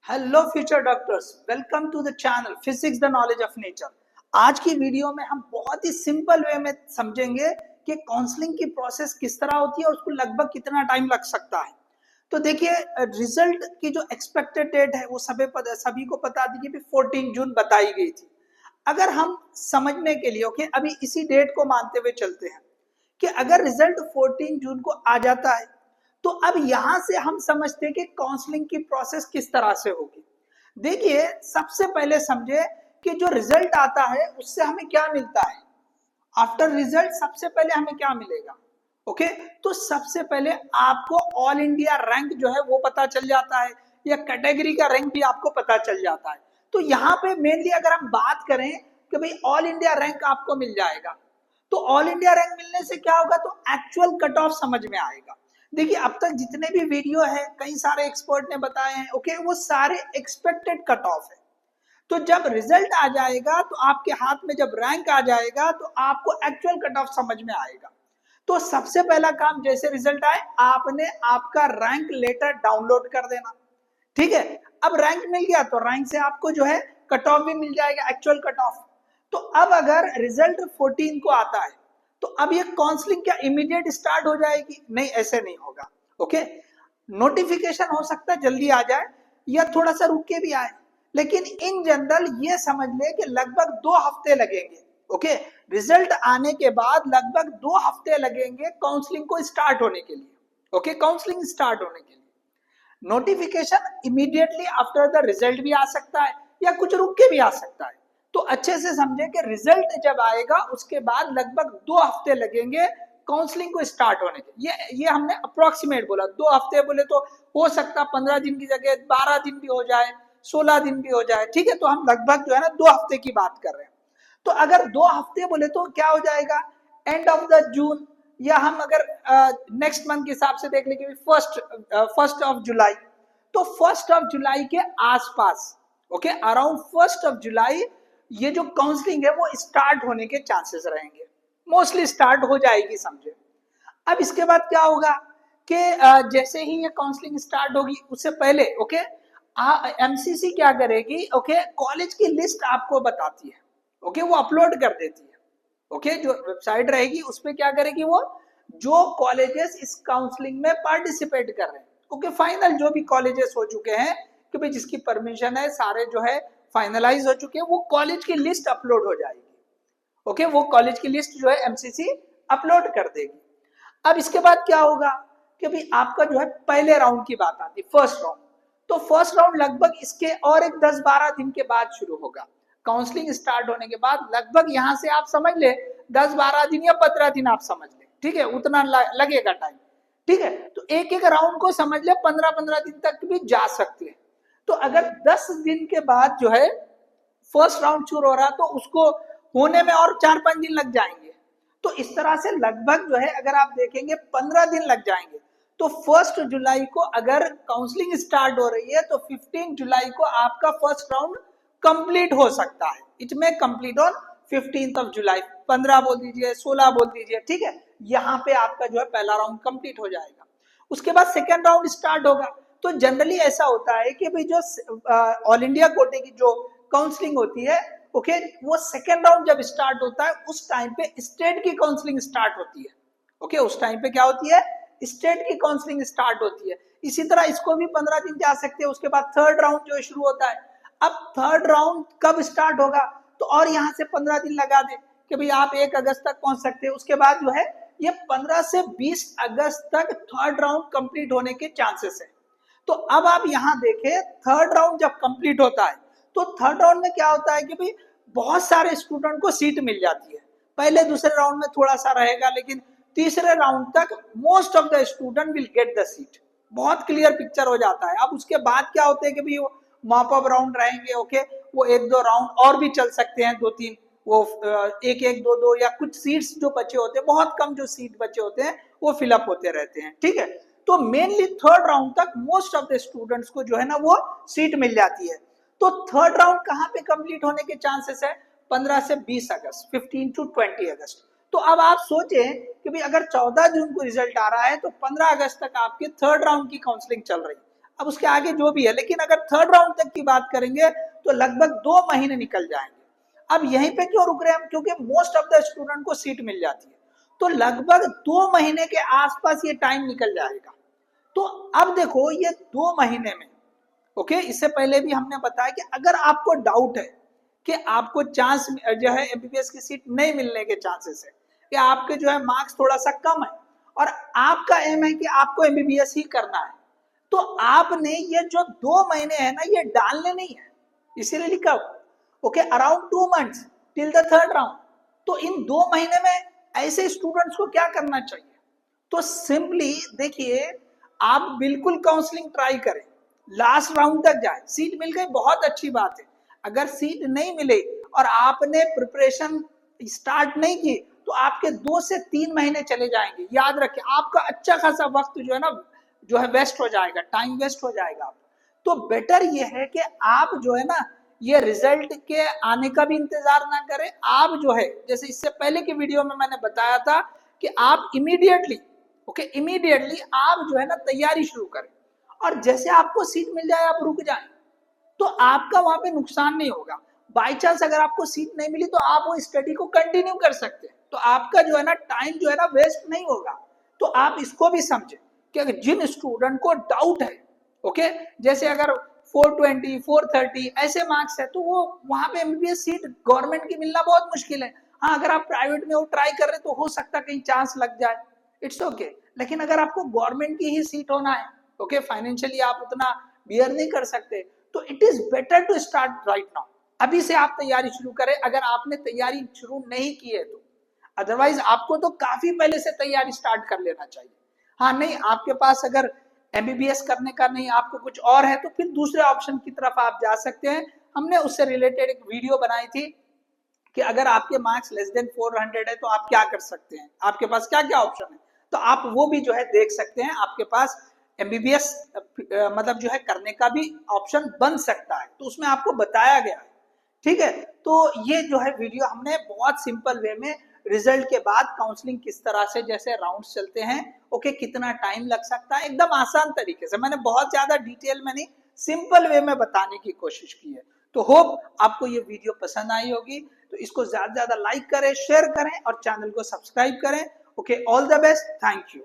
Hello future doctors, welcome to the channel physics the knowledge of nature. आज की video में हम बहुत ही सिंपल वे में समझेंगे कि काउंसलिंग की प्रोसेस किस तरह होती है और उसको लगभग कितना टाइम लग सकता है। तो देखिए, रिजल्ट की जो एक्सपेक्टेड डेट है वो सभी को पता थी कि 14 जून बताई गई थी। अगर हम समझने के लिए ओके अभी इसी डेट को मानते हुए चलते हैं कि अगर रिजल्ट 14 जून को आ जाता है तो अब यहां से हम समझते हैं कि काउंसलिंग की प्रोसेस किस तरह से होगी। देखिए, सबसे पहले समझे कि जो रिजल्ट आता है उससे हमें क्या मिलता है। आफ्टर रिजल्ट सबसे पहले हमें क्या मिलेगा। ओके, तो सबसे पहले आपको ऑल इंडिया रैंक जो है वो पता चल जाता है या कैटेगरी का रैंक भी आपको पता चल जाता है। तो यहाँ पे मेनली अगर हम बात करें कि भाई ऑल इंडिया रैंक आपको मिल जाएगा, तो ऑल इंडिया रैंक मिलने से क्या होगा, तो एक्चुअल कट ऑफ समझ में आएगा। देखिए, अब तक जितने भी वीडियो है कई सारे एक्सपर्ट ने बताए हैं, ओके, वो सारे एक्सपेक्टेड कट ऑफ है। तो जब रिजल्ट आ जाएगा तो आपके हाथ में जब रैंक आ जाएगा तो आपको एक्चुअल कट ऑफ समझ में आएगा। तो सबसे पहला काम, जैसे रिजल्ट आए आपने आपका रैंक लेटर डाउनलोड कर देना। ठीक है, अब रैंक मिल गया तो रैंक से आपको जो है कट ऑफ भी मिल जाएगा, एक्चुअल कट ऑफ। तो अब अगर रिजल्ट 14 को आता है तो अब ये काउंसलिंग क्या इमीडिएट स्टार्ट हो जाएगी? नहीं, ऐसे नहीं होगा। ओके, नोटिफिकेशन हो सकता है जल्दी आ जाए या थोड़ा सा रुक के भी आए, लेकिन इन जनरल ये समझ ले कि लगभग 2 हफ्ते लगेंगे। ओके, रिजल्ट आने के बाद लगभग 2 हफ्ते लगेंगे काउंसलिंग को स्टार्ट होने के लिए। ओके, काउंसलिंग स्टार्ट होने के लिए notification immediately after the result भी आ सकता है या कुछ रुक के भी आ सकता है। तो अच्छे से समझे कि रिजल्ट जब आएगा उसके बाद लगभग 2 हफ्ते लगेंगे काउंसलिंग को स्टार्ट होने के। ये हमने अप्रोक्सीमेट बोला, 2 हफ्ते बोले तो हो सकता 15 दिन की जगह 12 दिन भी हो जाए, 16 दिन भी हो जाए। ठीक है, तो हम लगभग जो है ना 2 हफ्ते की बात कर रहे हैं। तो अगर 2 हफ्ते बोले तो क्या हो जाएगा, एंड ऑफ द जून, या हम अगर नेक्स्ट मंथ के हिसाब से देख लेंगे फर्स्ट ऑफ जुलाई, तो 1 जुलाई के आसपास, ओके, अराउंड 1 जुलाई ये जो काउंसलिंग है वो स्टार्ट होने के चांसेस रहेंगे, मोस्टली स्टार्ट हो जाएगी समझे। अब इसके बाद क्या होगा कि जैसे ही ये काउंसलिंग स्टार्ट होगी उससे पहले ओके एमसीसी क्या करेगी, ओके, कॉलेज की लिस्ट आपको बताती है। ओके, वो अपलोड कर देती है। ओके, जो वेबसाइट रहेगी उस पर क्या करेगी, वो जो कॉलेजेस इस काउंसलिंग में पार्टिसिपेट कर रहे हैं, ओके, फाइनल जो भी कॉलेजेस हो चुके हैं कि भाई जिसकी परमिशन है, सारे जो है फाइनलाइज हो चुके हैं, वो कॉलेज की लिस्ट अपलोड हो जाएगी। ओके, वो कॉलेज की लिस्ट जो है एमसीसी अपलोड कर देगी। अब इसके बाद क्या होगा कि भाई आपका जो है पहले राउंड की बात आती है, फर्स्ट राउंड। तो फर्स्ट राउंड लगभग इसके और एक 10-12 दिन के बाद शुरू होगा। काउंसलिंग स्टार्ट होने के बाद लगभग यहां से आप समझ ले 10-12 दिन या 15 दिन आप समझ ले, ठीक है, उतना लगेगा टाइम। ठीक है, तो एक एक राउंड को समझ ले 15-15 दिन तक भी जा सकते हैं। तो अगर 10 दिन के बाद जो है फर्स्ट राउंड शुरू हो रहा तो उसको होने में और 4-5 दिन लग जाएंगे। तो इस तरह से लगभग जो है अगर आप देखेंगे 15 दिन लग जाएंगे। तो 1 जुलाई को अगर काउंसलिंग स्टार्ट हो रही है तो 15 जुलाई को आपका फर्स्ट राउंड कंप्लीट हो सकता है। इट में कंप्लीट ऑन 15 जुलाई, 15 बोल दीजिए, 16 बोल दीजिए। ठीक है, यहाँ पे आपका जो है पहला राउंड कंप्लीट हो जाएगा। उसके बाद सेकेंड राउंड स्टार्ट होगा। तो जनरली ऐसा होता है कि भाई जो ऑल इंडिया कोटे की जो काउंसलिंग होती है, ओके, वो सेकेंड राउंड जब स्टार्ट होता है उस टाइम पे स्टेट की काउंसलिंग स्टार्ट होती है। ओके, उस टाइम पे क्या होती है, स्टेट की काउंसलिंग स्टार्ट होती है। इसी तरह इसको भी 15 दिन जा सकते हैं। उसके बाद थर्ड राउंड जो शुरू होता है। अब थर्ड राउंड कब स्टार्ट होगा, तो और यहाँ से 15 दिन लगा दे कि भाई आप 1 अगस्त तक पहुंच सकते हैं। उसके बाद जो है ये 15 से 20 अगस्त तक थर्ड राउंड कंप्लीट होने के चांसेस है। तो अब आप यहाँ देखें, थर्ड राउंड जब कंप्लीट होता है तो थर्ड राउंड में क्या होता है कि भाई बहुत सारे स्टूडेंट को सीट मिल जाती है। पहले दूसरे राउंड में थोड़ा सा रहेगा, लेकिन तीसरे राउंड तक most of the student will get the seat. बहुत क्लियर पिक्चर हो जाता है। अब उसके बाद क्या होते हैं कि भाई वो मॉप अप राउंड रहेंगे। ओके, वो 1-2 राउंड और भी चल सकते हैं, 2-3, वो 1-1, 2-2 या कुछ सीट्स जो बचे होते हैं, बहुत कम जो सीट बचे होते हैं वो फिलअप होते रहते हैं। ठीक है, तो मेनली थर्ड राउंड तक मोस्ट ऑफ द स्टूडेंट्स को जो है ना वो सीट मिल जाती है। तो थर्ड राउंड कहाँ पे कंप्लीट होने के चांसेस है, 15 से 20 अगस्त, 15 to 20 अगस्त। तो अब आप सोचें कि भाई अगर 14 जून को रिजल्ट आ रहा है तो 15 अगस्त तक आपके थर्ड राउंड की काउंसलिंग चल रही है। अब उसके आगे जो भी है, लेकिन अगर थर्ड राउंड तक की बात करेंगे तो लगभग 2 महीने निकल जाएंगे। अब यहीं पे क्यों रुक रहे हैं हम, क्योंकि मोस्ट ऑफ द स्टूडेंट को सीट मिल जाती है, तो लगभग 2 महीने के आसपास ये टाइम निकल जाएगा। तो अब देखो ये 2 महीने में, ओके, इससे पहले भी हमने बताया कि अगर आपको डाउट है कि आपको चांस जो है एमबीबीएस की सीट नहीं मिलने के चांसेस है, या आपके जो है मार्क्स थोड़ा सा कम है और आपका एम है कि आपको एमबीबीएस ही करना है, तो आपने ये जो 2 महीने है ना ये डालने नहीं है, इसीलिए लिखा okay around 2 months till the third round. तो इन 2 महीने में ऐसे स्टूडेंट्स को क्या करना चाहिए, तो सिंपली देखिए आप बिल्कुल काउंसलिंग ट्राई करें, लास्ट राउंड तक जाए। सीट मिल गई बहुत अच्छी बात है, अगर सीट नहीं मिले और आपने प्रिपरेशन स्टार्ट नहीं की तो आपके 2 से 3 महीने चले जाएंगे। याद रखें आपका अच्छा खासा वक्त जो है ना जो है वेस्ट हो जाएगा, टाइम वेस्ट हो जाएगा। तो बेटर ये है कि आप जो है ना ये रिजल्ट के आने का भी इंतजार ना करें, आप जो है जैसे इससे पहले की वीडियो में मैंने बताया था कि आप इमीडिएटली आप जो है ना तैयारी शुरू करें, और जैसे आपको सीट मिल जाए आप रुक जाएं, तो आपका वहां पे नुकसान नहीं होगा। बाई चांस अगर आपको सीट नहीं मिली तो आप वो स्टडी को कंटिन्यू कर सकते हैं, तो आपका जो है ना टाइम जो है ना वेस्ट नहीं होगा। तो आप इसको भी समझें कि अगर जिन स्टूडेंट को डाउट है, ओके, जैसे अगर 420 430 ऐसे मार्क्स है तो वो वहां पे एमबीबीएस सीट गवर्नमेंट की मिलना बहुत मुश्किल है। हाँ अगर आप प्राइवेट में वो ट्राई कर रहे हैं तो हो सकता है कहीं चांस लग जाए, इट्स ओके। लेकिन अगर आपको गवर्नमेंट की ही सीट होना है, ओके, फाइनेंशियली आप उतना बियर नहीं कर सकते, तो it is better to start right now. अभी से आप तैयारी शुरू करें अगर आपने तैयारी शुरू नहीं की है तो, अदरवाइज आपको तो काफी पहले से तैयारी स्टार्ट कर लेना चाहिए। हाँ नहीं आपके पास अगर एमबीबीएस करने का नहीं आपको कुछ और है तो फिर दूसरे ऑप्शन की तरफ आप जा सकते हैं। हमने उससे रिलेटेड एक वीडियो बनाई थी कि अगर आपके मार्क्स लेस देन 400 है तो आप क्या कर सकते हैं, आपके पास क्या क्या ऑप्शन है, तो आप वो भी जो है देख सकते हैं। आपके पास एमबीबीएस मतलब जो है करने का भी ऑप्शन बन सकता है, तो उसमें आपको बताया गया है, ठीक है। तो ये जो है वीडियो हमने बहुत सिंपल वे में रिजल्ट के बाद काउंसलिंग किस तरह से जैसे राउंड्स चलते हैं, ओके, कितना टाइम लग सकता है, एकदम आसान तरीके से, मैंने बहुत ज्यादा डिटेल में नहीं सिंपल वे में बताने की कोशिश की है। तो होप आपको ये वीडियो पसंद आई होगी, तो इसको ज्यादा से ज्यादा लाइक करें, शेयर करें और चैनल को सब्सक्राइब करें। Okay, all the best, thank you.